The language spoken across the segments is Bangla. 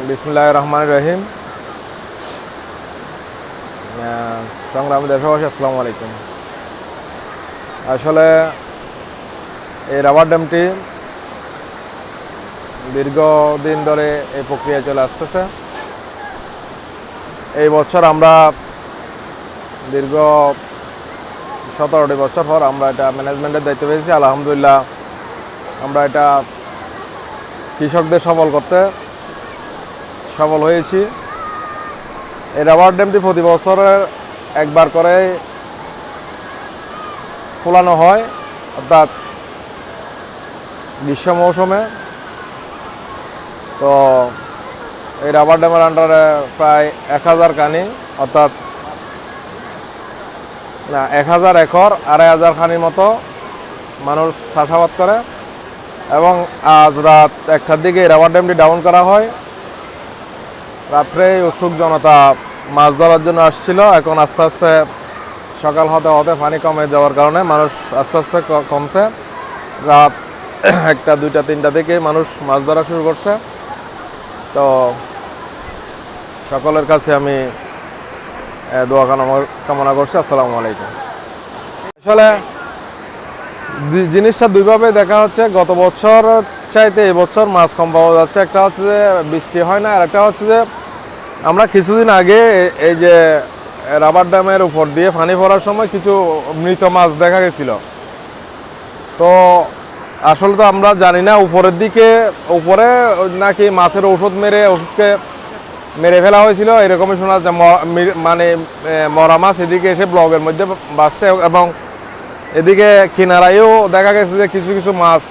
বিসমিল্লাহির রহমানির রহিম। সংগ্রামী দেশবাসী, আসসালামু আলাইকুম। আসলে এই রাবার ড্যামটি দীর্ঘদিন ধরে এই প্রক্রিয়া চলে আসতেছে। এই বছর আমরা দীর্ঘ 17টি বছর পর আমরা এটা ম্যানেজমেন্টের দায়িত্ব পেয়েছি। আলহামদুলিল্লাহ আমরা এটা কৃষকদের সফল হয়েছি। এই রাবার ড্যামটি প্রতি বছরের একবার করে খোলানো হয়, অর্থাৎ গ্রীষ্ম মৌসুমে। তো এই রাবার ড্যামের আন্ডারে প্রায় 1000 কানি, অর্থাৎ 1000 একর 2500 খানির মতো মানুষ চাষাবাদ করে। এবং আজ রাত 1টার দিকে এই রাবার ড্যামটি ডাউন করা হয়। রাত্রে উৎসুক জনতা মাছ ধরার জন্য আসছিল। এখন আস্তে আস্তে সকাল হতে হতে পানি কমে যাওয়ার কারণে মানুষ আস্তে আস্তে কমছে। রাত 1টা 2টা 3টা থেকে মানুষ মাছ ধরা শুরু করছে। তো সকলের কাছে আমি দোয়া কামনা করছি। আসসালামু আলাইকুম। আসলে জিনিসটা দুইভাবে দেখা হচ্ছে। গত বছর চাইতে এবছর মাছ কম পাওয়া যাচ্ছে। একটা হচ্ছে যে বৃষ্টি হয় না, আর একটা হচ্ছে যে আমরা কিছুদিন আগে এই যে রাবার ড্যামের উপর দিয়ে পানি পড়ার সময় কিছু মৃত মাছ দেখা গেছিল। তো আসলে তো আমরা জানি না উপরে নাকি মাছের ওষুধকে মেরে ফেলা হয়েছিল, এরকমই শোনা যাচ্ছে। মানে মরা মাছ এদিকে এসে ব্লগের মধ্যে বাসছে, এবং এদিকে কিনারায়ও দেখা গেছে যে কিছু কিছু মাছ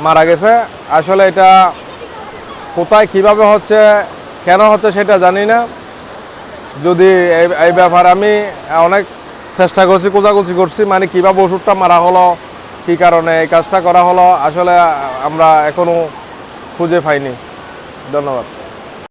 মারা গেছে। আসলে এটা কোথায় কিভাবে হচ্ছে, কেন হচ্ছে সেটা জানি না। যদি এই ব্যাপারে আমি অনেক চেষ্টা করছি, খোঁজাখুঁজি করছি, মানে কিভাবে ওষুধটা মারা হলো, কি কারণে এই কাজটা করা হলো, আসলে আমরা এখনো খুঁজে পাইনি। ধন্যবাদ।